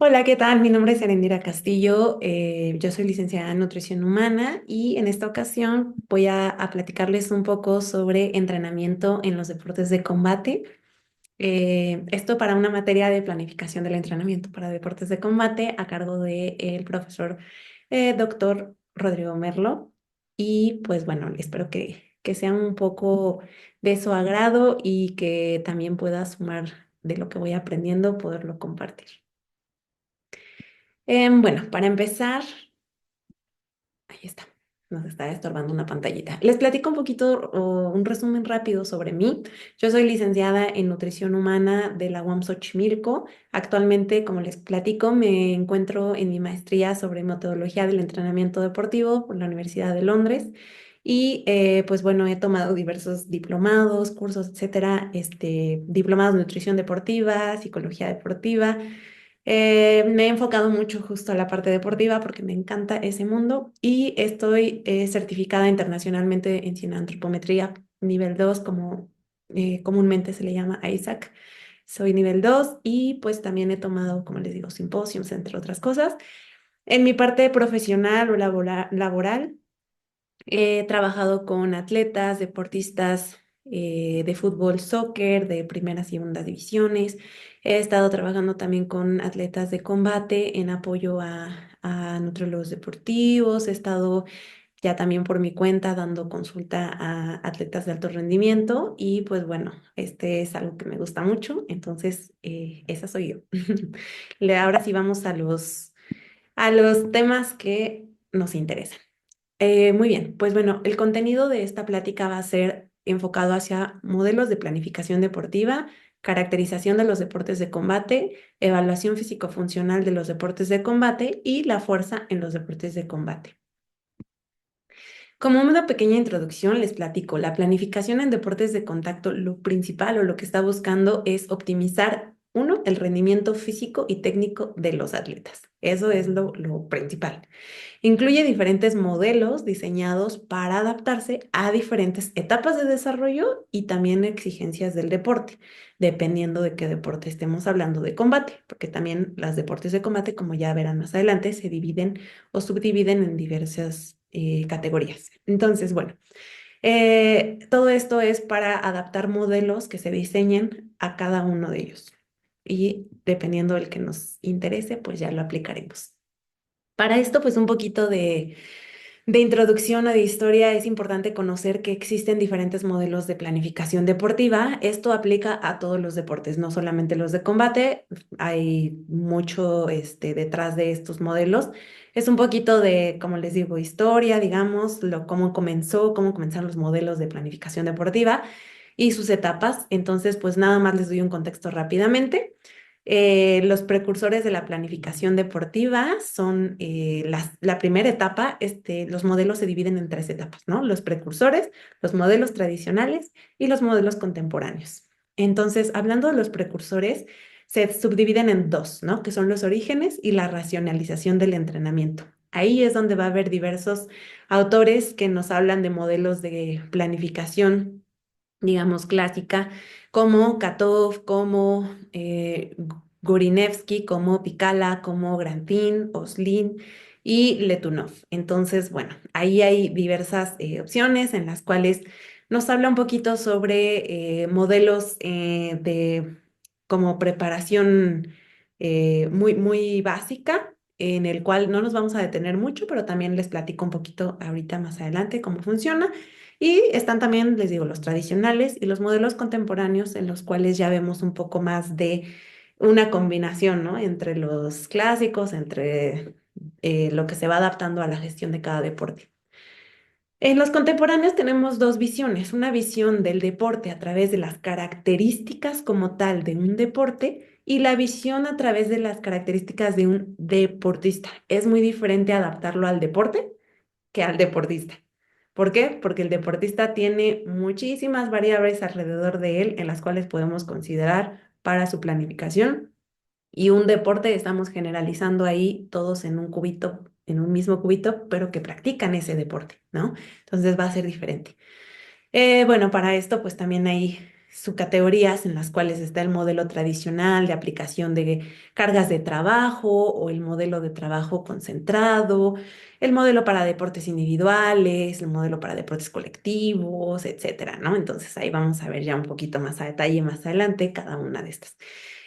Hola, ¿qué tal? Mi nombre es Erendira Castillo. Yo soy licenciada en nutrición humana y en esta ocasión voy a platicarles un poco sobre entrenamiento en los deportes de combate. Esto para una materia de planificación del entrenamiento para deportes de combate a cargo del profesor doctor Rodrigo Merlo. Y pues bueno, espero que sea un poco de su agrado y que también pueda sumar de lo que voy aprendiendo, poderlo compartir. Bueno, para empezar, ahí está, nos está estorbando una pantallita. Les platico un poquito o un resumen rápido sobre mí. Yo soy licenciada en nutrición humana de la UAM Xochimilco. Actualmente, como les platico, me encuentro en mi maestría sobre metodología del entrenamiento deportivo por la Universidad de Londres. Y pues bueno, he tomado diversos diplomados, cursos, etcétera, diplomados de nutrición deportiva, psicología deportiva. Me he enfocado mucho justo a la parte deportiva porque me encanta ese mundo y estoy certificada internacionalmente en cineantropometría nivel 2 como comúnmente se le llama ISAC. Soy nivel 2 y pues también he tomado, como les digo, simposios, entre otras cosas. En mi parte profesional o laboral, he trabajado con atletas, deportistas de fútbol, soccer, de primeras y segundas divisiones. He estado trabajando también con atletas de combate en apoyo a nutriólogos deportivos. He estado ya también por mi cuenta dando consulta a atletas de alto rendimiento y pues bueno, este es algo que me gusta mucho. Entonces, esa soy yo. Ahora sí vamos a los temas que nos interesan. Muy bien, pues bueno, el contenido de esta plática va a ser enfocado hacia modelos de planificación deportiva, caracterización de los deportes de combate, evaluación físico-funcional de los deportes de combate y la fuerza en los deportes de combate. Como una pequeña introducción, les platico, la planificación en deportes de contacto, lo principal o lo que está buscando es optimizar, uno, el rendimiento físico y técnico de los atletas. Eso es lo principal. Incluye diferentes modelos diseñados para adaptarse a diferentes etapas de desarrollo y también exigencias del deporte, dependiendo de qué deporte estemos hablando de combate, porque también los deportes de combate, como ya verán más adelante, se dividen o subdividen en diversas categorías. Entonces, bueno, todo esto es para adaptar modelos que se diseñen a cada uno de ellos. Y dependiendo del que nos interese, pues ya lo aplicaremos. Para esto, pues un poquito de introducción o de historia, es importante conocer que existen diferentes modelos de planificación deportiva. Esto aplica a todos los deportes, no solamente los de combate. Hay mucho detrás de estos modelos. Es un poquito de, como les digo, historia, digamos, cómo comenzaron los modelos de planificación deportiva y sus etapas. Entonces, pues nada más les doy un contexto rápidamente. Los precursores de la planificación deportiva son la primera etapa. Los modelos se dividen en tres etapas, ¿no? Los precursores, los modelos tradicionales y los modelos contemporáneos. Entonces, hablando de los precursores, se subdividen en dos, ¿no? Que son los orígenes y la racionalización del entrenamiento. Ahí es donde va a haber diversos autores que nos hablan de modelos de planificación, digamos, clásica, como Katov, como Gorinevsky, como Pikala, como Grantin, Oslin y Letunov. Entonces, bueno, ahí hay diversas opciones en las cuales nos habla un poquito sobre modelos de como preparación muy básica, en el cual no nos vamos a detener mucho, pero también les platico un poquito ahorita más adelante cómo funciona. Y están también, les digo, los tradicionales y los modelos contemporáneos en los cuales ya vemos un poco más de una combinación, ¿no? Entre los clásicos, entre lo que se va adaptando a la gestión de cada deporte. En los contemporáneos tenemos dos visiones, una visión del deporte a través de las características como tal de un deporte y la visión a través de las características de un deportista. Es muy diferente adaptarlo al deporte que al deportista. ¿Por qué? Porque el deportista tiene muchísimas variables alrededor de él en las cuales podemos considerar para su planificación. Y un deporte estamos generalizando ahí todos en un cubito, en un mismo cubito, pero que practican ese deporte, ¿no? Entonces va a ser diferente. Bueno, para esto pues también hay subcategorías en las cuales está el modelo tradicional de aplicación de cargas de trabajo o el modelo de trabajo concentrado, el modelo para deportes individuales, el modelo para deportes colectivos, etcétera, ¿no? Entonces ahí vamos a ver ya un poquito más a detalle más adelante cada una de estas.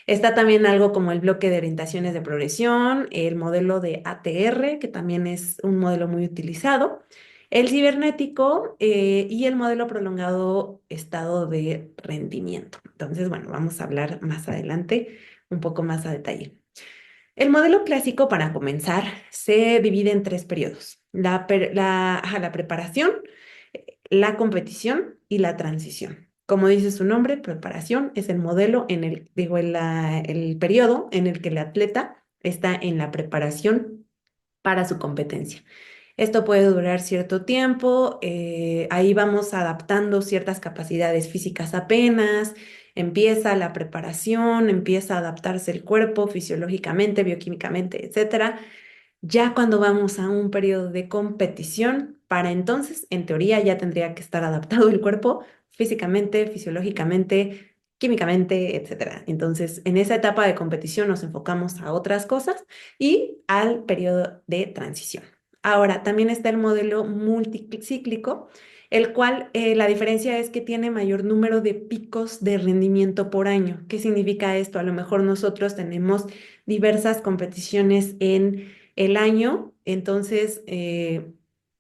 Está también algo como el bloque de orientaciones de progresión, el modelo de ATR, que también es un modelo muy utilizado, el cibernético y el modelo prolongado estado de rendimiento. Entonces, bueno, vamos a hablar más adelante un poco más a detalle. El modelo clásico, para comenzar, se divide en tres periodos: la preparación, la competición y la transición. Como dice su nombre, preparación es el modelo en el, digo, el periodo en el que el atleta está en la preparación para su competencia. Esto puede durar cierto tiempo, ahí vamos adaptando ciertas capacidades físicas apenas, empieza la preparación, empieza a adaptarse el cuerpo fisiológicamente, bioquímicamente, etcétera. Ya cuando vamos a un periodo de competición, para entonces, en teoría, ya tendría que estar adaptado el cuerpo físicamente, fisiológicamente, químicamente, etcétera. Entonces, en esa etapa de competición nos enfocamos a otras cosas y al periodo de transición. Ahora, también está el modelo multicíclico, el cual la diferencia es que tiene mayor número de picos de rendimiento por año. ¿Qué significa esto? A lo mejor nosotros tenemos diversas competiciones en el año, entonces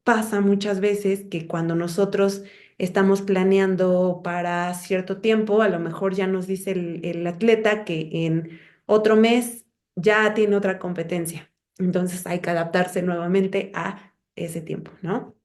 pasa muchas veces que cuando nosotros estamos planeando para cierto tiempo, a lo mejor ya nos dice el atleta que en otro mes ya tiene otra competencia. Entonces hay que adaptarse nuevamente a ese tiempo, ¿no?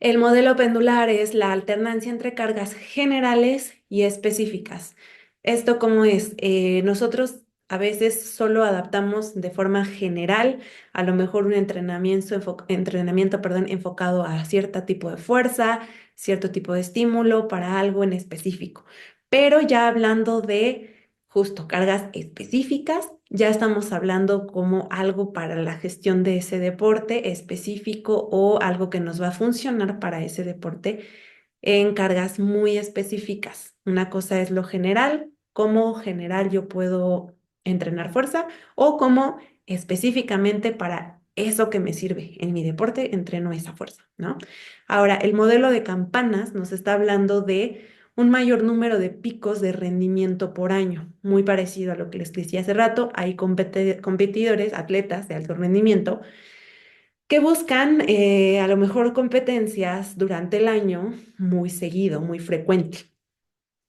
El modelo pendular es la alternancia entre cargas generales y específicas. ¿Esto cómo es? Nosotros a veces solo adaptamos de forma general, a lo mejor un entrenamiento, perdón, enfocado a cierto tipo de fuerza, cierto tipo de estímulo para algo en específico. Pero ya hablando de justo cargas específicas, ya estamos hablando como algo para la gestión de ese deporte específico o algo que nos va a funcionar para ese deporte en cargas muy específicas. Una cosa es lo general, cómo general yo puedo entrenar fuerza o cómo específicamente para eso que me sirve en mi deporte entreno esa fuerza, ¿no? Ahora, el modelo de campanas nos está hablando de un mayor número de picos de rendimiento por año, muy parecido a lo que les decía hace rato. Hay competidores, atletas de alto rendimiento que buscan a lo mejor competencias durante el año muy seguido, muy frecuente.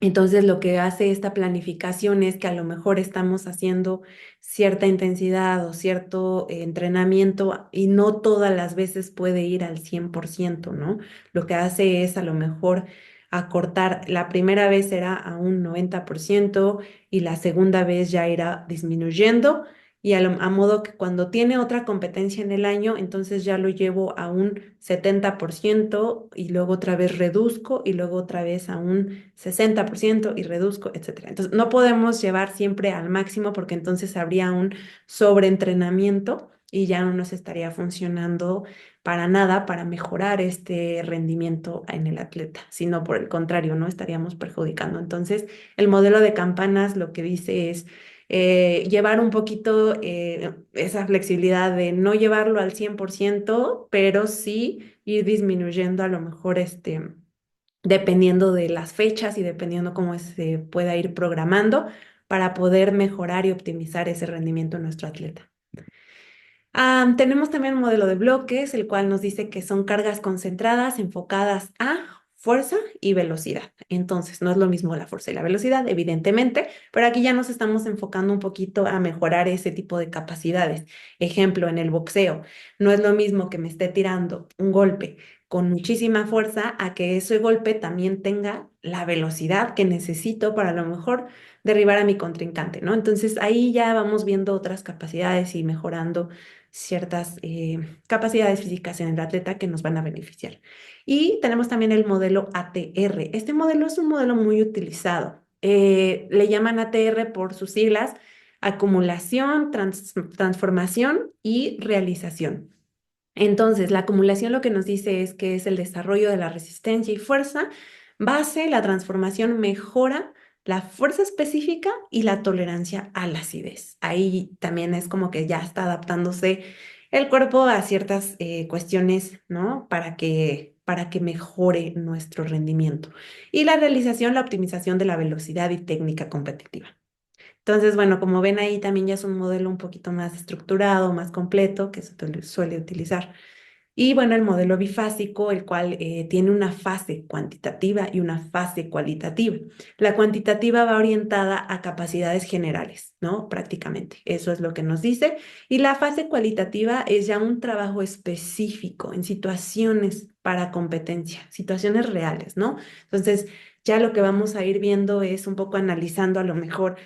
Entonces, lo que hace esta planificación es que a lo mejor estamos haciendo cierta intensidad o cierto entrenamiento y no todas las veces puede ir al 100%, ¿no? Lo que hace es a lo mejor acortar, la primera vez era a un 90% y la segunda vez ya irá disminuyendo y a modo que cuando tiene otra competencia en el año, entonces ya lo llevo a un 70% y luego otra vez reduzco y luego otra vez a un 60% y reduzco, etcétera. Entonces, no podemos llevar siempre al máximo porque entonces habría un sobreentrenamiento y ya no nos estaría funcionando para nada para mejorar este rendimiento en el atleta, sino por el contrario, no estaríamos perjudicando. Entonces, el modelo de campanas lo que dice es llevar un poquito esa flexibilidad de no llevarlo al 100%, pero sí ir disminuyendo a lo mejor dependiendo de las fechas y dependiendo cómo se pueda ir programando para poder mejorar y optimizar ese rendimiento en nuestro atleta. Tenemos también un modelo de bloques, el cual nos dice que son cargas concentradas enfocadas a fuerza y velocidad. Entonces, no es lo mismo la fuerza y la velocidad, evidentemente, pero aquí ya nos estamos enfocando un poquito a mejorar ese tipo de capacidades. Ejemplo, en el boxeo, no es lo mismo que me esté tirando un golpe con muchísima fuerza a que ese golpe también tenga la velocidad que necesito para a lo mejor derribar a mi contrincante, ¿no? Entonces, ahí ya vamos viendo otras capacidades y mejorando ciertas capacidades físicas en el atleta que nos van a beneficiar. Y tenemos también el modelo ATR. Este modelo es un modelo muy utilizado. Le llaman ATR por sus siglas: acumulación, transformación y realización. Entonces, la acumulación lo que nos dice es que es el desarrollo de la resistencia y fuerza Base, la transformación mejora la fuerza específica y la tolerancia a la acidez. Ahí también es como que ya está adaptándose el cuerpo a ciertas cuestiones, ¿no? Para que mejore nuestro rendimiento. Y la realización, la optimización de la velocidad y técnica competitiva. Entonces, bueno, como ven ahí también ya es un modelo un poquito más estructurado, más completo, que se suele utilizar. Y bueno, el modelo bifásico, el cual tiene una fase cuantitativa y una fase cualitativa. La cuantitativa va orientada a capacidades generales, ¿no? Prácticamente, eso es lo que nos dice. Y la fase cualitativa es ya un trabajo específico en situaciones para competencia, situaciones reales, ¿no? Entonces, ya lo que vamos a ir viendo es un poco analizando a lo mejor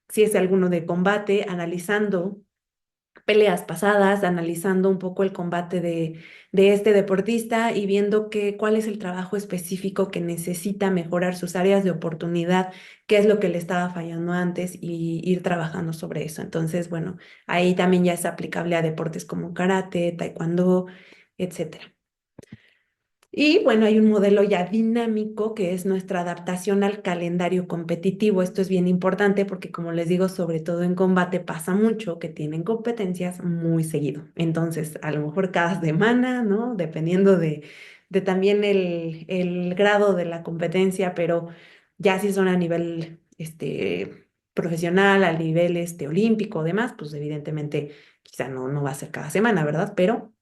si es alguno de combate, analizando peleas pasadas, analizando un poco el combate de este deportista y viendo cuál es el trabajo específico que necesita mejorar sus áreas de oportunidad, qué es lo que le estaba fallando antes y ir trabajando sobre eso. Entonces, bueno, ahí también ya es aplicable a deportes como karate, taekwondo, etcétera. Y bueno, hay un modelo ya dinámico que es nuestra adaptación al calendario competitivo. Esto es bien importante porque, como les digo, sobre todo en combate pasa mucho que tienen competencias muy seguido. Entonces, a lo mejor cada semana, ¿no? Dependiendo de también el grado de la competencia, pero ya si son a nivel profesional, a nivel olímpico, demás, pues evidentemente quizá no va a ser cada semana, ¿verdad? Pero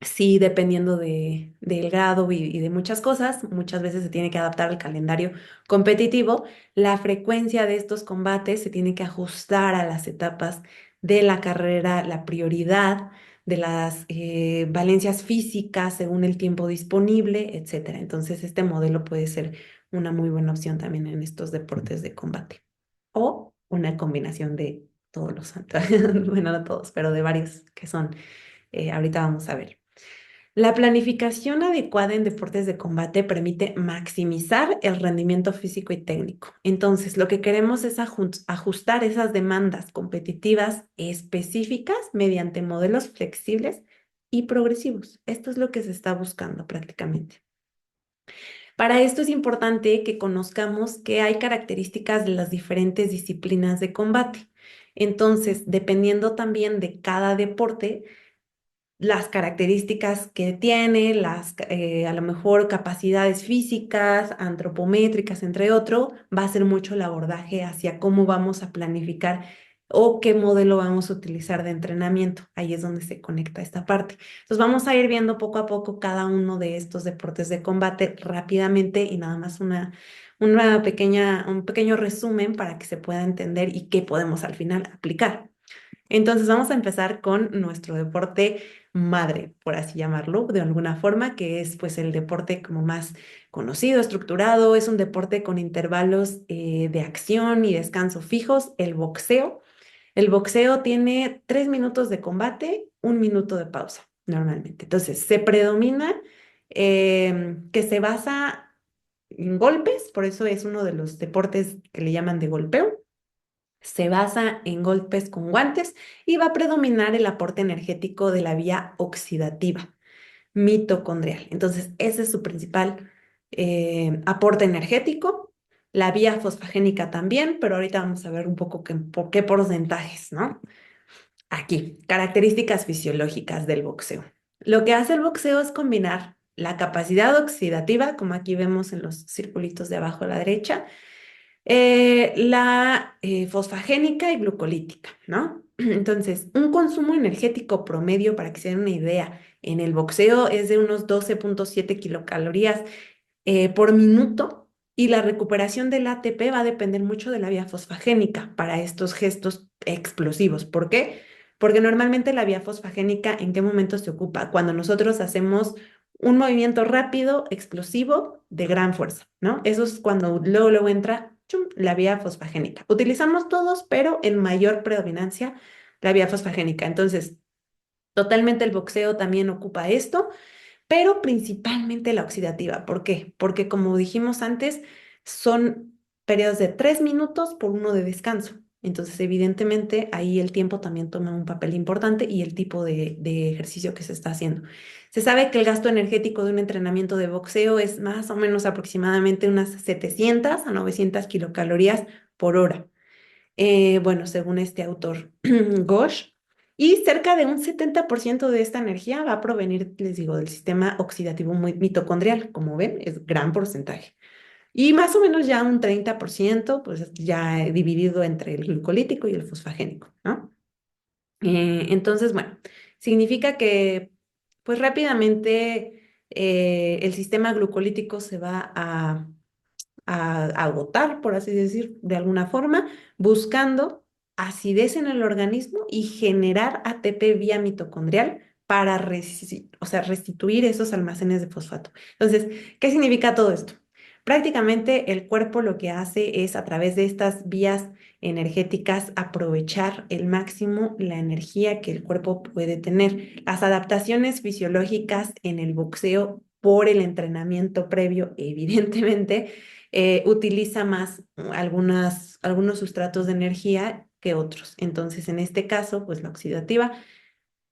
sí, dependiendo del grado y de muchas cosas, muchas veces se tiene que adaptar al calendario competitivo. La frecuencia de estos combates se tiene que ajustar a las etapas de la carrera, la prioridad de las valencias físicas según el tiempo disponible, etcétera. Entonces, este modelo puede ser una muy buena opción también en estos deportes de combate. O una combinación de todos los, bueno, no todos, pero de varios que son, ahorita vamos a ver. La planificación adecuada en deportes de combate permite maximizar el rendimiento físico y técnico. Entonces, lo que queremos es ajustar esas demandas competitivas específicas mediante modelos flexibles y progresivos. Esto es lo que se está buscando prácticamente. Para esto es importante que conozcamos que hay características de las diferentes disciplinas de combate. Entonces, dependiendo también de cada deporte, las características que tiene, a lo mejor capacidades físicas, antropométricas, entre otros, va a ser mucho el abordaje hacia cómo vamos a planificar o qué modelo vamos a utilizar de entrenamiento. Ahí es donde se conecta esta parte. Entonces vamos a ir viendo poco a poco cada uno de estos deportes de combate rápidamente y nada más un pequeño resumen para que se pueda entender y qué podemos al final aplicar. Entonces vamos a empezar con nuestro deporte madre, por así llamarlo, de alguna forma, que es pues el deporte como más conocido, estructurado, es un deporte con intervalos de acción y descanso fijos, el boxeo. El boxeo tiene 3 minutos de combate, 1 minuto de pausa, normalmente. Entonces, se predomina que se basa en golpes, por eso es uno de los deportes que le llaman de golpeo. Se basa en golpes con guantes y va a predominar el aporte energético de la vía oxidativa, mitocondrial. Entonces, ese es su principal aporte energético. La vía fosfagénica también, pero ahorita vamos a ver un poco por qué porcentajes, ¿no? Aquí, características fisiológicas del boxeo. Lo que hace el boxeo es combinar la capacidad oxidativa, como aquí vemos en los circulitos de abajo a la derecha, la fosfagénica y glucolítica, ¿no? Entonces, un consumo energético promedio, para que se den una idea, en el boxeo es de unos 12,7 kilocalorías por minuto y la recuperación del ATP va a depender mucho de la vía fosfagénica para estos gestos explosivos. ¿Por qué? Porque normalmente la vía fosfagénica, ¿en qué momento se ocupa? Cuando nosotros hacemos un movimiento rápido, explosivo, de gran fuerza, ¿no? Eso es cuando luego entra chum, la vía fosfagénica. Utilizamos todos, pero en mayor predominancia la vía fosfagénica. Entonces, totalmente el boxeo también ocupa esto, pero principalmente la oxidativa. ¿Por qué? Porque como dijimos antes, son periodos de 3 minutos por uno de descanso. Entonces, evidentemente, ahí el tiempo también toma un papel importante y el tipo de ejercicio que se está haciendo. Se sabe que el gasto energético de un entrenamiento de boxeo es más o menos aproximadamente unas 700 a 900 kilocalorías por hora. Bueno, según este autor, Ghosh, y cerca de un 70% de esta energía va a provenir, les digo, del sistema oxidativo mitocondrial. Como ven, es gran porcentaje. Y más o menos ya un 30%, pues ya dividido entre el glucolítico y el fosfagénico, ¿no? Entonces, bueno, significa que pues rápidamente el sistema glucolítico se va a agotar, por así decir, de alguna forma, buscando acidez en el organismo y generar ATP vía mitocondrial para o sea, restituir esos almacenes de fosfato. Entonces, ¿qué significa todo esto? Prácticamente el cuerpo lo que hace es a través de estas vías energéticas aprovechar el máximo la energía que el cuerpo puede tener. Las adaptaciones fisiológicas en el boxeo por el entrenamiento previo, evidentemente, utiliza más algunos sustratos de energía que otros. Entonces, en este caso, pues la oxidativa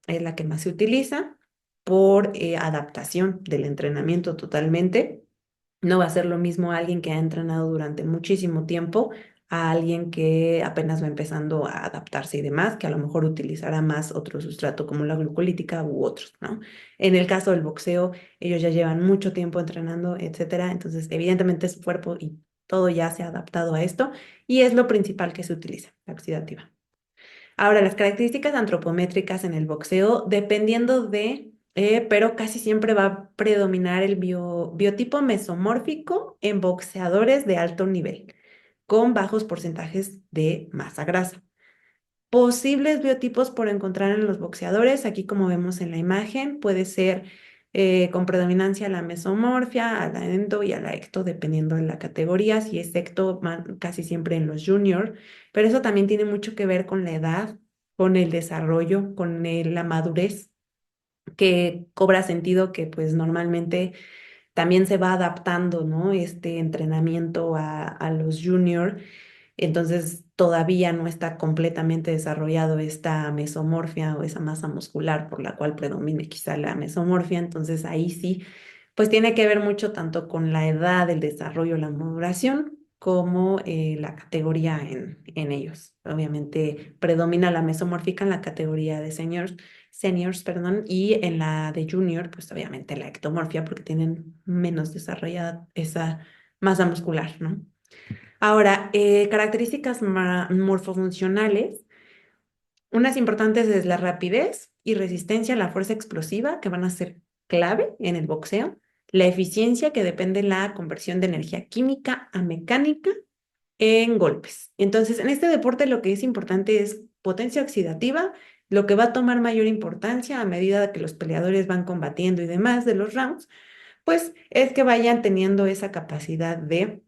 es la que más se utiliza por adaptación del entrenamiento totalmente. No va a ser lo mismo alguien que ha entrenado durante muchísimo tiempo a alguien que apenas va empezando a adaptarse y demás, que a lo mejor utilizará más otro sustrato como la glucolítica u otros, ¿no? En el caso del boxeo, ellos ya llevan mucho tiempo entrenando, etcétera, entonces evidentemente su cuerpo y todo ya se ha adaptado a esto y es lo principal que se utiliza, la oxidativa. Ahora, las características antropométricas en el boxeo, dependiendo pero casi siempre va a predominar el biotipo mesomórfico en boxeadores de alto nivel, con bajos porcentajes de masa grasa. Posibles biotipos por encontrar en los boxeadores, aquí como vemos en la imagen, puede ser con predominancia a la mesomorfia, a la endo y a la ecto, dependiendo de la categoría. Si es ecto, casi siempre en los junior, pero eso también tiene mucho que ver con la edad, con el desarrollo, con la madurez, que cobra sentido que pues normalmente también se va adaptando, ¿no? Este entrenamiento a los junior, entonces todavía no está completamente desarrollado esta mesomorfia o esa masa muscular por la cual predomina quizá la mesomorfia, entonces ahí sí, pues tiene que ver mucho tanto con la edad, el desarrollo, la maduración, como la categoría en ellos. Obviamente predomina la mesomórfica en la categoría de seniors, perdón, y en la de junior, pues obviamente la ectomorfia porque tienen menos desarrollada esa masa muscular, ¿no? Ahora, características morfofuncionales, unas importantes es la rapidez y resistencia a la fuerza explosiva, que van a ser clave en el boxeo, la eficiencia, que depende de la conversión de energía química a mecánica en golpes. Entonces, en este deporte lo que es importante es potencia oxidativa, lo que va a tomar mayor importancia a medida que los peleadores van combatiendo y demás de los rounds, pues es que vayan teniendo esa capacidad de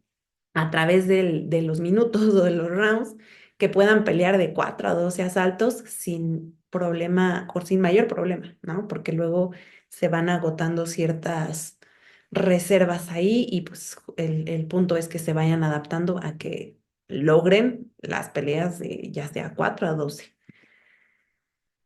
a través de los minutos o de los rounds que puedan pelear de 4 a 12 asaltos sin problema o sin mayor problema, ¿no? Porque luego se van agotando ciertas reservas ahí y pues el punto es que se vayan adaptando a que logren las peleas de ya sea 4 a 12.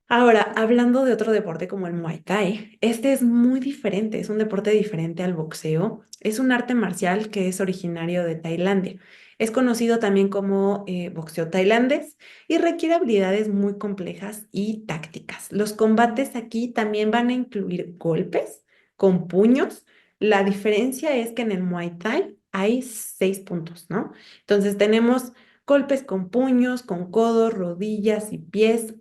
Ahora, hablando de otro deporte como el Muay Thai, este es muy diferente, es un deporte diferente al boxeo, es un arte marcial que es originario de Tailandia. Es conocido también como boxeo tailandés y requiere habilidades muy complejas y tácticas. Los combates aquí también van a incluir golpes con puños. La diferencia es que en el Muay Thai hay 6 puntos, ¿no? Entonces tenemos golpes con puños, con codos, rodillas y pies,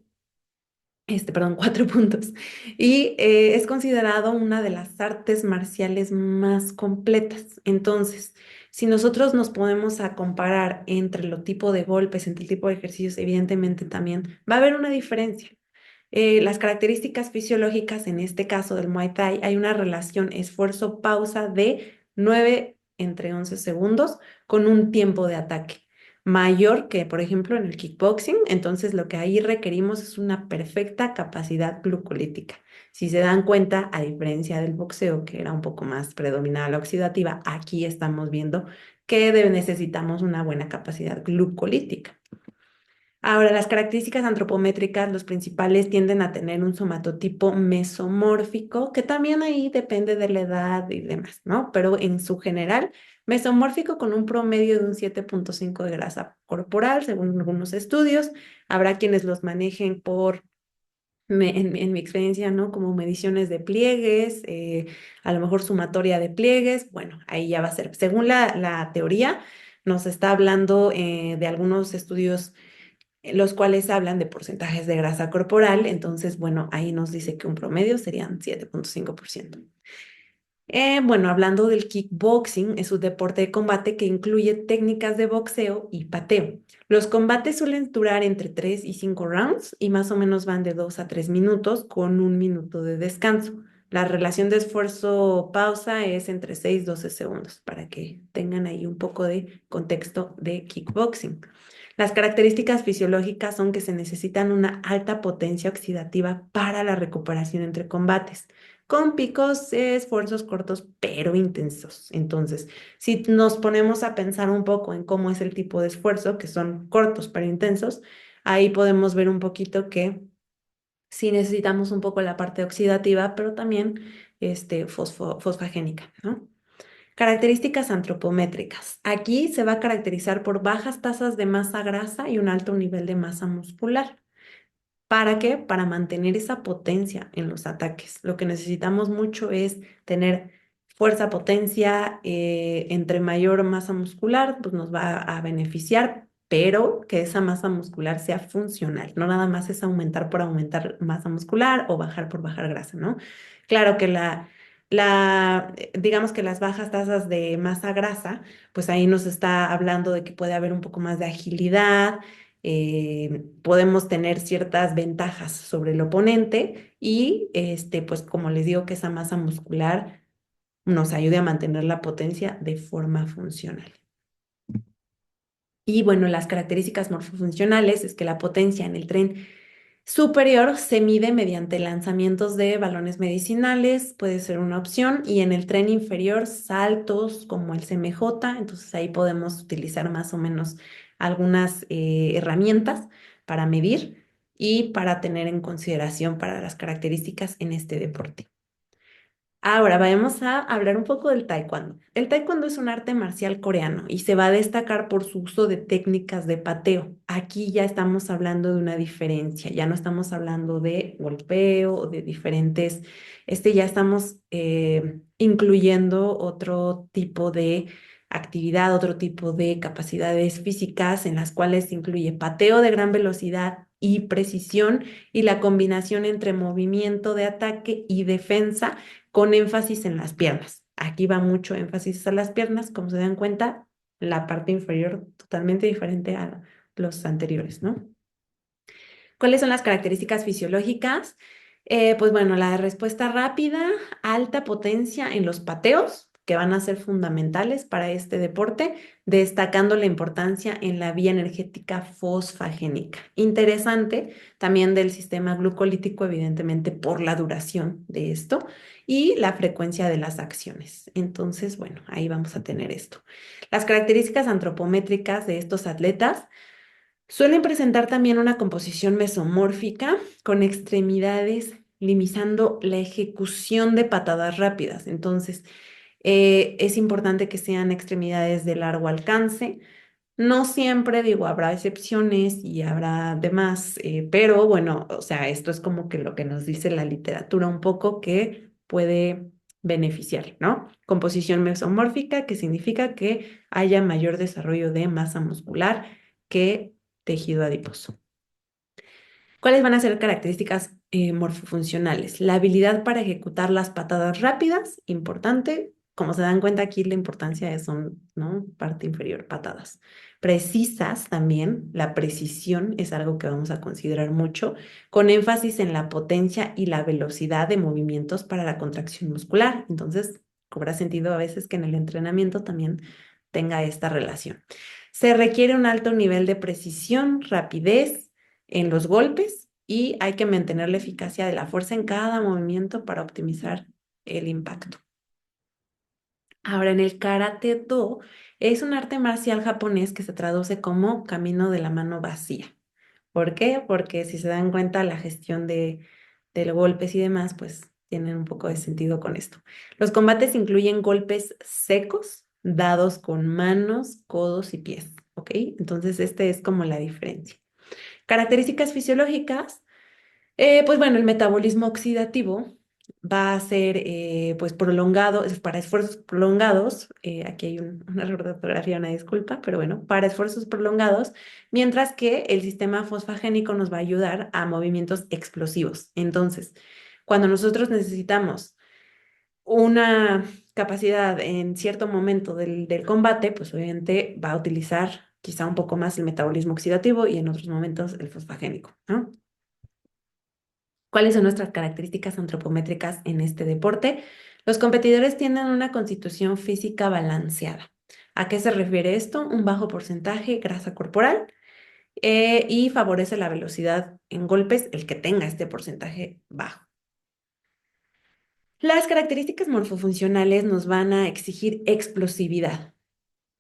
perdón, 4 puntos. Y es considerado una de las artes marciales más completas. Entonces, si nosotros nos podemos a comparar entre el tipo de golpes, entre el tipo de ejercicios, evidentemente también va a haber una diferencia. Las características fisiológicas, en este caso del Muay Thai, hay una relación esfuerzo-pausa de 9 entre 11 segundos con un tiempo de ataque mayor que, por ejemplo, en el kickboxing. Entonces, lo que ahí requerimos es una perfecta capacidad glucolítica. Si se dan cuenta, a diferencia del boxeo, que era un poco más predominada la oxidativa, aquí estamos viendo que necesitamos una buena capacidad glucolítica. Ahora, las características antropométricas, los principales tienden a tener un somatotipo mesomórfico, que también ahí depende de la edad y demás, ¿no? Pero en su general, mesomórfico con un promedio de un 7,5 de grasa corporal, según algunos estudios. Habrá quienes los manejen por en mi experiencia, ¿no? Como mediciones de pliegues, a lo mejor sumatoria de pliegues, bueno, ahí ya va a ser. Según la teoría, nos está hablando de algunos estudios los cuales hablan de porcentajes de grasa corporal, entonces, bueno, ahí nos dice que un promedio serían 7,5%. Bueno, hablando del kickboxing, es un deporte de combate que incluye técnicas de boxeo y pateo. Los combates suelen durar entre 3 y 5 rounds y más o menos van de 2 a 3 minutos con un minuto de descanso. La relación de esfuerzo-pausa es entre 6 y 12 segundos para que tengan ahí un poco de contexto de kickboxing. Las características fisiológicas son que se necesitan una alta potencia oxidativa para la recuperación entre combates con picos de esfuerzos cortos pero intensos. Entonces, si nos ponemos a pensar un poco en cómo es el tipo de esfuerzo, que son cortos pero intensos, ahí podemos ver un poquito que sí necesitamos un poco la parte oxidativa, pero también fosfagénica, ¿no? Características antropométricas. Aquí se va a caracterizar por bajas tasas de masa grasa y un alto nivel de masa muscular. ¿Para qué? Para mantener esa potencia en los ataques. Lo que necesitamos mucho es tener fuerza, potencia, entre mayor masa muscular, pues nos va a beneficiar, pero que esa masa muscular sea funcional. No nada más es aumentar por aumentar masa muscular o bajar por bajar grasa, ¿no? Claro que digamos que las bajas tasas de masa grasa, pues ahí nos está hablando de que puede haber un poco más de agilidad, podemos tener ciertas ventajas sobre el oponente y pues como les digo que esa masa muscular nos ayude a mantener la potencia de forma funcional. Y bueno, las características morfofuncionales es que la potencia en el tren superior se mide mediante lanzamientos de balones medicinales, puede ser una opción, y en el tren inferior saltos como el CMJ, entonces ahí podemos utilizar más o menos algunas herramientas para medir y para tener en consideración para las características en este deporte. Ahora vamos a hablar un poco del taekwondo. El taekwondo es un arte marcial coreano y se va a destacar por su uso de técnicas de pateo. Aquí ya estamos hablando de una diferencia, ya no estamos hablando de golpeo o de diferentes, ya estamos incluyendo otro tipo de actividad, otro tipo de capacidades físicas en las cuales se incluye pateo de gran velocidad y precisión y la combinación entre movimiento de ataque y defensa con énfasis en las piernas. Aquí va mucho énfasis a las piernas, como se dan cuenta, la parte inferior totalmente diferente a los anteriores, ¿no? ¿Cuáles son las características fisiológicas? Pues bueno, la respuesta rápida, alta potencia en los pateos, que van a ser fundamentales para este deporte, destacando la importancia en la vía energética fosfagénica. Interesante también del sistema glucolítico, evidentemente por la duración de esto y la frecuencia de las acciones. Entonces, bueno, ahí vamos a tener esto. Las características antropométricas de estos atletas suelen presentar también una composición mesomórfica con extremidades limitando la ejecución de patadas rápidas. Entonces, es importante que sean extremidades de largo alcance. No siempre, digo, habrá excepciones y habrá demás, pero bueno, o sea, esto es como que lo que nos dice la literatura un poco que puede beneficiar, ¿no? Composición mesomórfica, que significa que haya mayor desarrollo de masa muscular que tejido adiposo. ¿Cuáles van a ser características morfofuncionales? La habilidad para ejecutar las patadas rápidas, importante. Como se dan cuenta aquí, la importancia son, ¿no? Parte inferior, patadas. Precisas también, la precisión es algo que vamos a considerar mucho, con énfasis en la potencia y la velocidad de movimientos para la contracción muscular. Entonces, cobra sentido a veces que en el entrenamiento también tenga esta relación. Se requiere un alto nivel de precisión, rapidez en los golpes y hay que mantener la eficacia de la fuerza en cada movimiento para optimizar el impacto. Ahora, en el Karate Do es un arte marcial japonés que se traduce como camino de la mano vacía. ¿Por qué? Porque si se dan cuenta, la gestión de los golpes y demás, pues tienen un poco de sentido con esto. Los combates incluyen golpes secos, dados con manos, codos y pies, ¿ok? Entonces, este es como la diferencia. Características fisiológicas. Pues bueno, el metabolismo oxidativo va a ser pues prolongado, es para esfuerzos prolongados, aquí hay un error de ortografía, una disculpa, pero bueno, para esfuerzos prolongados, mientras que el sistema fosfagénico nos va a ayudar a movimientos explosivos. Entonces, cuando nosotros necesitamos una capacidad en cierto momento del combate, pues obviamente va a utilizar quizá un poco más el metabolismo oxidativo y en otros momentos el fosfagénico, ¿no? ¿Cuáles son nuestras características antropométricas en este deporte? Los competidores tienen una constitución física balanceada. ¿A qué se refiere esto? Un bajo porcentaje grasa corporal y favorece la velocidad en golpes, el que tenga este porcentaje bajo. Las características morfofuncionales nos van a exigir explosividad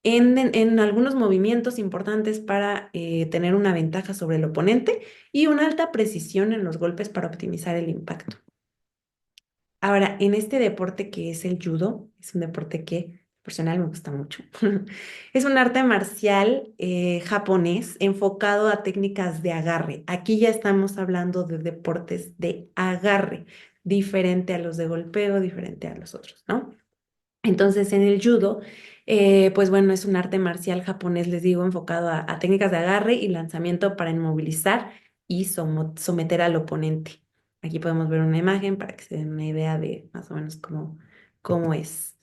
en algunos movimientos importantes para tener una ventaja sobre el oponente y una alta precisión en los golpes para optimizar el impacto. Ahora, en este deporte que es el judo, es un deporte que personal me gusta mucho. Es un arte marcial japonés enfocado a técnicas de agarre. Aquí ya estamos hablando de deportes de agarre, diferente a los de golpeo, diferente a los otros, ¿no? Entonces, en el judo, pues bueno, es un arte marcial japonés, les digo, enfocado a técnicas de agarre y lanzamiento para inmovilizar y someter al oponente. Aquí podemos ver una imagen para que se den una idea de más o menos cómo es.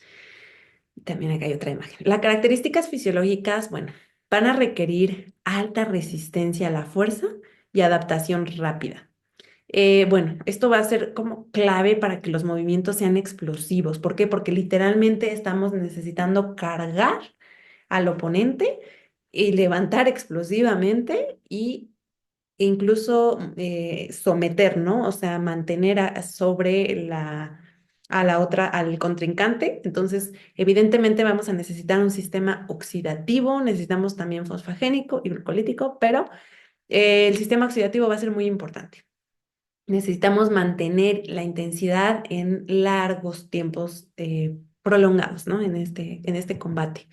También acá hay otra imagen. Las características fisiológicas, bueno, van a requerir alta resistencia a la fuerza y adaptación rápida. Bueno, esto va a ser como clave para que los movimientos sean explosivos. ¿Por qué? Porque literalmente estamos necesitando cargar al oponente y levantar explosivamente y incluso someter, ¿no? O sea, mantener sobre a la otra, al contrincante. Entonces, evidentemente vamos a necesitar un sistema oxidativo, necesitamos también fosfagénico y glucolítico, pero el sistema oxidativo va a ser muy importante. Necesitamos mantener la intensidad en largos tiempos prolongados, ¿no? En este combate.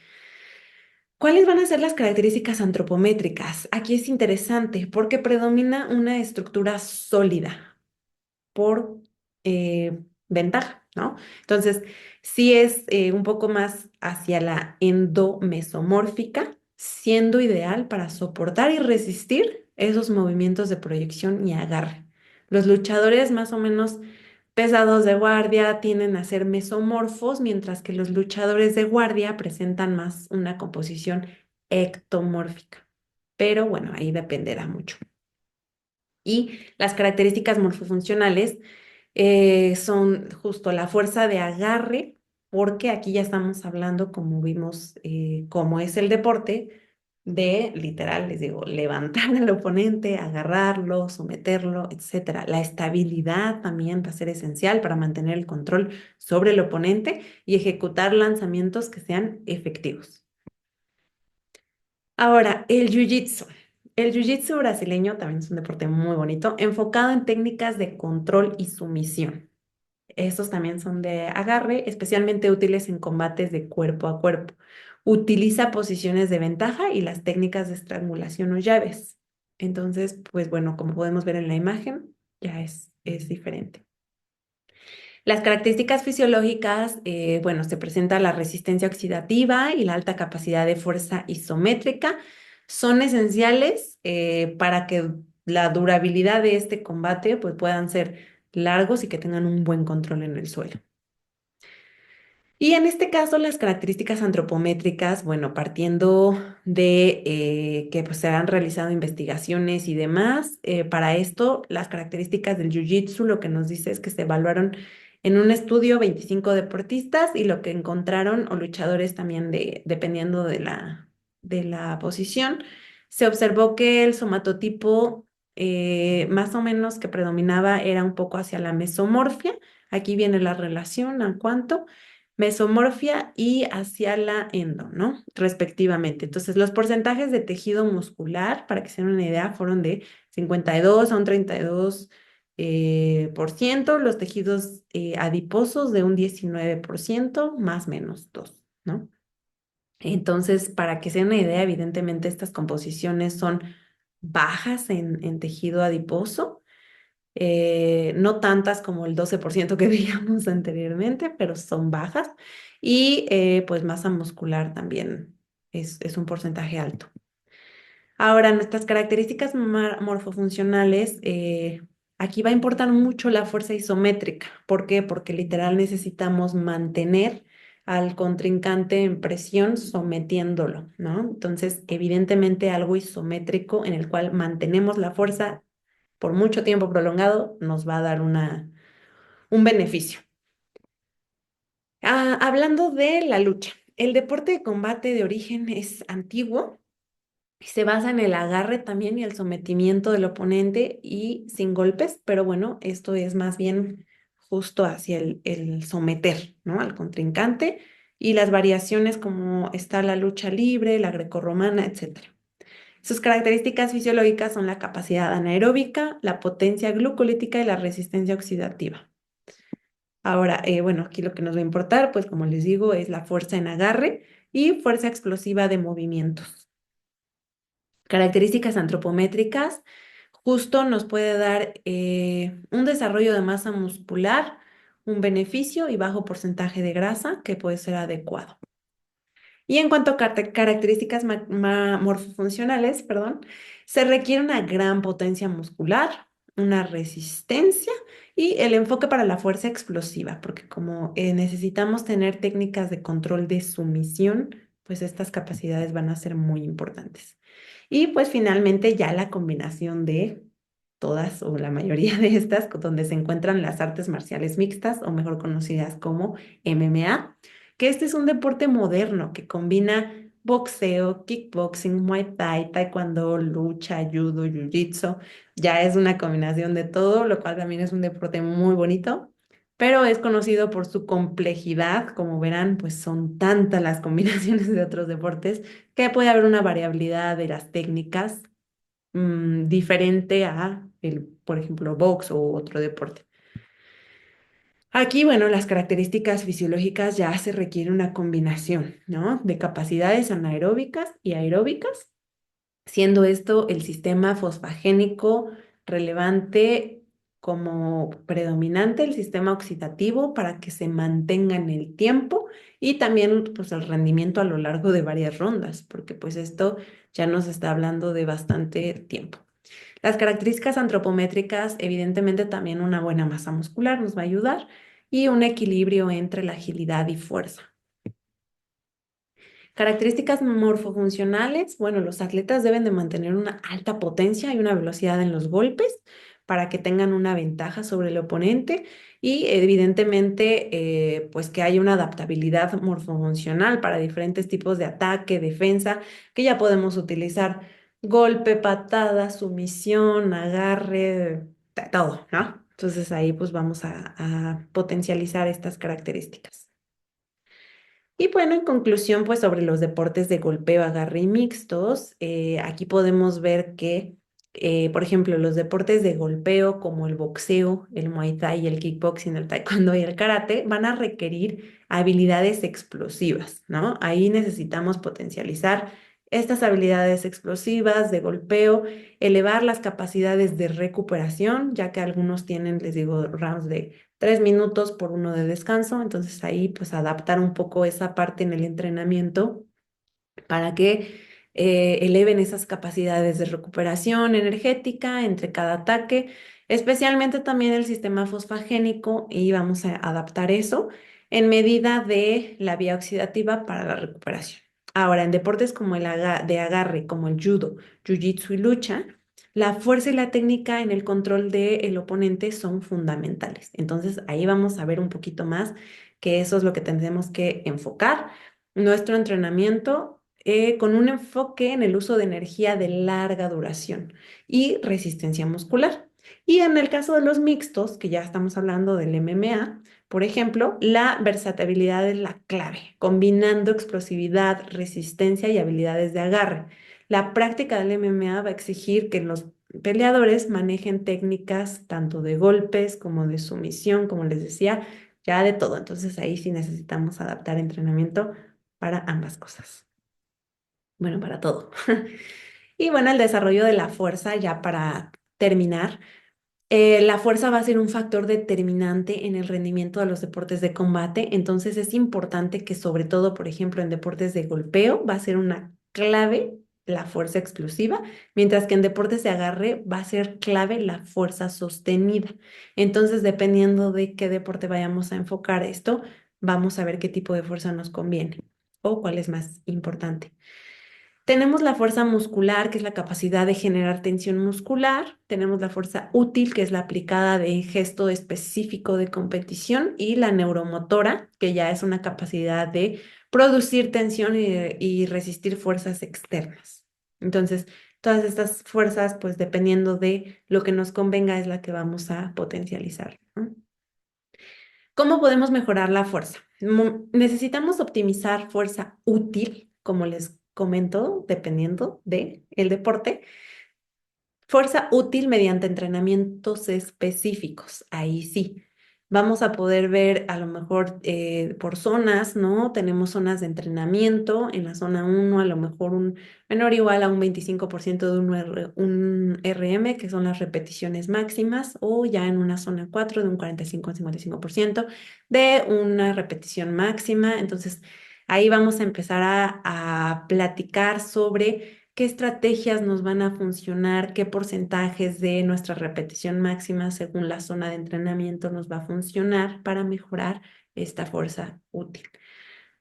¿Cuáles van a ser las características antropométricas? Aquí es interesante porque predomina una estructura sólida por ventaja, ¿no? Entonces, sí es un poco más hacia la endomesomórfica, siendo ideal para soportar y resistir esos movimientos de proyección y agarre. Los luchadores más o menos pesados de guardia tienden a ser mesomorfos, mientras que los luchadores de guardia presentan más una composición ectomórfica. Pero bueno, ahí dependerá mucho. Y las características morfofuncionales son justo la fuerza de agarre, porque aquí ya estamos hablando, como vimos, cómo es el deporte, de literal, les digo, levantar al oponente, agarrarlo, someterlo, etcétera. La estabilidad también va a ser esencial para mantener el control sobre el oponente y ejecutar lanzamientos que sean efectivos. Ahora, el jiu-jitsu. El jiu-jitsu brasileño también es un deporte muy bonito, enfocado en técnicas de control y sumisión. Estos también son de agarre, especialmente útiles en combates de cuerpo a cuerpo. Utiliza posiciones de ventaja y las técnicas de estrangulación o llaves. Entonces, pues bueno, como podemos ver en la imagen, ya es diferente. Las características fisiológicas, bueno, se presenta la resistencia oxidativa y la alta capacidad de fuerza isométrica. Son esenciales para que la durabilidad de este combate pues, puedan ser largos y que tengan un buen control en el suelo. Y en este caso, las características antropométricas, bueno, partiendo de que pues, se han realizado investigaciones y demás, para esto, las características del Jiu-Jitsu lo que nos dice es que se evaluaron en un estudio 25 deportistas y lo que encontraron, o luchadores también dependiendo de la posición, se observó que el somatotipo más o menos que predominaba era un poco hacia la mesomorfia. Aquí viene la relación a cuánto mesomorfia y hacia la endo, ¿no? Respectivamente. Entonces, los porcentajes de tejido muscular, para que se den una idea, fueron de 52 a un 32 por ciento, los tejidos adiposos de un 19%, más o menos 2, ¿no? Entonces, para que se den una idea, evidentemente estas composiciones son bajas en tejido adiposo, no tantas como el 12% que veíamos anteriormente, pero son bajas. Y pues masa muscular también es un porcentaje alto. Ahora, nuestras características morfofuncionales, aquí va a importar mucho la fuerza isométrica. ¿Por qué? Porque literal necesitamos mantener al contrincante en presión sometiéndolo, ¿no? Entonces, evidentemente algo isométrico en el cual mantenemos la fuerza por mucho tiempo prolongado nos va a dar un beneficio. Hablando de la lucha, el deporte de combate de origen es antiguo. Se basa en el agarre también y el sometimiento del oponente y sin golpes, pero bueno, esto es más bien justo hacia el someter, ¿no? Al contrincante y las variaciones como está la lucha libre, la grecorromana, etcétera. Sus características fisiológicas son la capacidad anaeróbica, la potencia glucolítica y la resistencia oxidativa. Ahora, bueno, aquí lo que nos va a importar, pues como les digo, es la fuerza en agarre y fuerza explosiva de movimientos. Características antropométricas, justo nos puede dar un desarrollo de masa muscular, un beneficio y bajo porcentaje de grasa que puede ser adecuado. Y en cuanto a características morfofuncionales, perdón, se requiere una gran potencia muscular, una resistencia y el enfoque para la fuerza explosiva, porque como necesitamos tener técnicas de control de sumisión, pues estas capacidades van a ser muy importantes. Y pues finalmente ya la combinación de todas o la mayoría de estas, donde se encuentran las artes marciales mixtas o mejor conocidas como MMA, que este es un deporte moderno que combina boxeo, kickboxing, muay thai, taekwondo, lucha, judo, jiu-jitsu. Ya es una combinación de todo, lo cual también es un deporte muy bonito, pero es conocido por su complejidad. Como verán, pues son tantas las combinaciones de otros deportes que puede haber una variabilidad de las técnicas diferente a por ejemplo, box o otro deporte. Aquí, bueno, las características fisiológicas ya se requiere una combinación, ¿no? De capacidades anaeróbicas y aeróbicas, siendo esto el sistema fosfagénico relevante como predominante, el sistema oxidativo para que se mantenga en el tiempo y también pues el rendimiento a lo largo de varias rondas, porque pues esto ya nos está hablando de bastante tiempo. Las características antropométricas, evidentemente también una buena masa muscular nos va a ayudar y un equilibrio entre la agilidad y fuerza. Características morfofuncionales, bueno, los atletas deben de mantener una alta potencia y una velocidad en los golpes para que tengan una ventaja sobre el oponente y evidentemente pues que haya una adaptabilidad morfofuncional para diferentes tipos de ataque, defensa, que ya podemos utilizar golpe, patada, sumisión, agarre, todo, ¿no? Entonces ahí pues vamos a potencializar estas características. Y bueno, en conclusión, pues sobre los deportes de golpeo, agarre y mixtos, aquí podemos ver que, por ejemplo, los deportes de golpeo como el boxeo, el muay thai, el kickboxing, el taekwondo y el karate van a requerir habilidades explosivas, ¿no? Ahí necesitamos potencializar estas habilidades explosivas de golpeo, elevar las capacidades de recuperación, ya que algunos tienen, les digo, rounds de 3 minutos por uno de descanso. Entonces ahí pues adaptar un poco esa parte en el entrenamiento para que eleven esas capacidades de recuperación energética entre cada ataque, especialmente también el sistema fosfagénico y vamos a adaptar eso en medida de la vía oxidativa para la recuperación. Ahora, en deportes como el de agarre, como el judo, jiu-jitsu y lucha, la fuerza y la técnica en el control del oponente son fundamentales. Entonces, ahí vamos a ver un poquito más que eso es lo que tendremos que enfocar nuestro entrenamiento con un enfoque en el uso de energía de larga duración y resistencia muscular. Y en el caso de los mixtos, que ya estamos hablando del MMA, por ejemplo, la versatilidad es la clave, combinando explosividad, resistencia y habilidades de agarre. La práctica del MMA va a exigir que peleadores manejen técnicas tanto de golpes como de sumisión, como les decía, ya de todo. Entonces ahí sí necesitamos adaptar entrenamiento para ambas cosas. Bueno, para todo. Y bueno, el desarrollo de la fuerza, ya para terminar. La fuerza va a ser un factor determinante en el rendimiento de los deportes de combate, entonces es importante que sobre todo, por ejemplo, en deportes de golpeo va a ser una clave la fuerza explosiva, mientras que en deportes de agarre va a ser clave la fuerza sostenida. Entonces, dependiendo de qué deporte vayamos a enfocar esto, vamos a ver qué tipo de fuerza nos conviene o cuál es más importante. Tenemos la fuerza muscular, que es la capacidad de generar tensión muscular. Tenemos la fuerza útil, que es la aplicada de gesto específico de competición. Y la neuromotora, que ya es una capacidad de producir tensión y resistir fuerzas externas. Entonces, todas estas fuerzas, pues dependiendo de lo que nos convenga, es la que vamos a potencializar, ¿no? ¿Cómo podemos mejorar la fuerza? Necesitamos optimizar fuerza útil, como les comento, dependiendo de el deporte. Fuerza útil mediante entrenamientos específicos. Ahí sí. Vamos a poder ver a lo mejor por zonas, ¿no? Tenemos zonas de entrenamiento. En la zona uno a lo mejor un menor o igual a un 25% de un RM, que son las repeticiones máximas, o ya en una zona 4 de un 45 al 55% de una repetición máxima. Entonces, ahí vamos a empezar a platicar sobre qué estrategias nos van a funcionar, qué porcentajes de nuestra repetición máxima según la zona de entrenamiento nos va a funcionar para mejorar esta fuerza útil.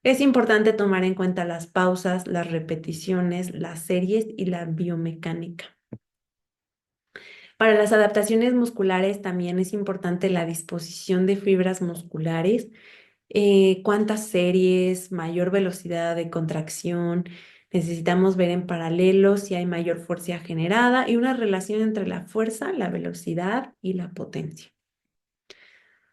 Es importante tomar en cuenta las pausas, las repeticiones, las series y la biomecánica. Para las adaptaciones musculares también es importante la disposición de fibras musculares, cuántas series, mayor velocidad de contracción. Necesitamos ver en paralelo si hay mayor fuerza generada y una relación entre la fuerza, la velocidad y la potencia.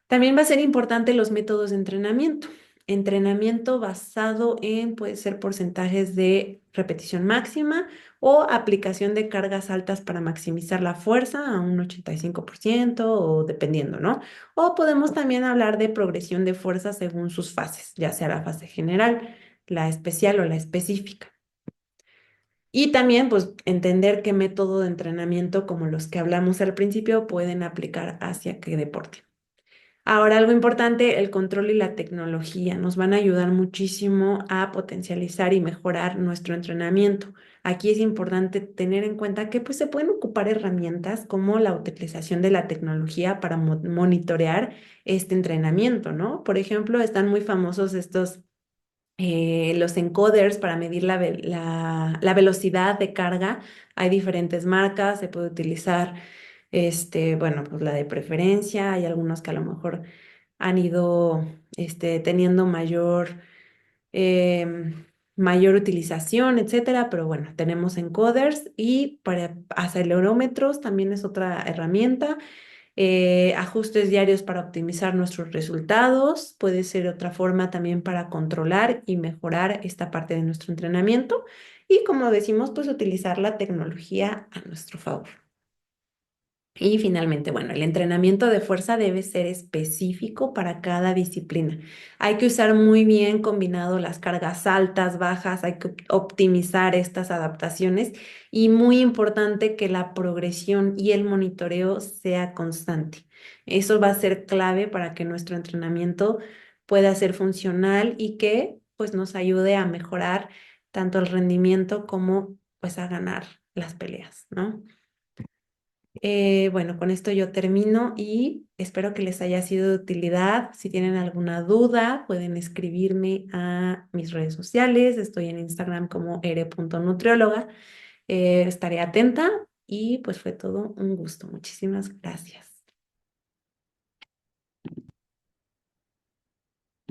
También va a ser importante los métodos de entrenamiento. Entrenamiento basado en, puede ser porcentajes de repetición máxima o aplicación de cargas altas para maximizar la fuerza a un 85% o dependiendo, ¿no? O podemos también hablar de progresión de fuerza según sus fases, ya sea la fase general, la especial o la específica. Y también, pues, entender qué método de entrenamiento, como los que hablamos al principio, pueden aplicar hacia qué deporte. Ahora, algo importante, el control y la tecnología nos van a ayudar muchísimo a potencializar y mejorar nuestro entrenamiento. Aquí es importante tener en cuenta que pues, se pueden ocupar herramientas como la utilización de la tecnología para monitorear este entrenamiento, ¿no? Por ejemplo, están muy famosos estos los encoders para medir la velocidad de carga. Hay diferentes marcas, se puede utilizar, bueno, pues la de preferencia. Hay algunos que a lo mejor han ido, teniendo mayor utilización, etcétera. Pero bueno, tenemos encoders y para acelerómetros también es otra herramienta. Ajustes diarios para optimizar nuestros resultados. Puede ser otra forma también para controlar y mejorar esta parte de nuestro entrenamiento. Y como decimos, pues utilizar la tecnología a nuestro favor. Y finalmente, bueno, el entrenamiento de fuerza debe ser específico para cada disciplina. Hay que usar muy bien combinado las cargas altas, bajas, hay que optimizar estas adaptaciones y muy importante que la progresión y el monitoreo sea constante. Eso va a ser clave para que nuestro entrenamiento pueda ser funcional y que pues nos ayude a mejorar tanto el rendimiento como pues a ganar las peleas, ¿no? Bueno, con esto yo termino y espero que les haya sido de utilidad. Si tienen alguna duda, pueden escribirme a mis redes sociales. Estoy en Instagram como ere.nutrióloga. Estaré atenta y pues fue todo un gusto. Muchísimas gracias.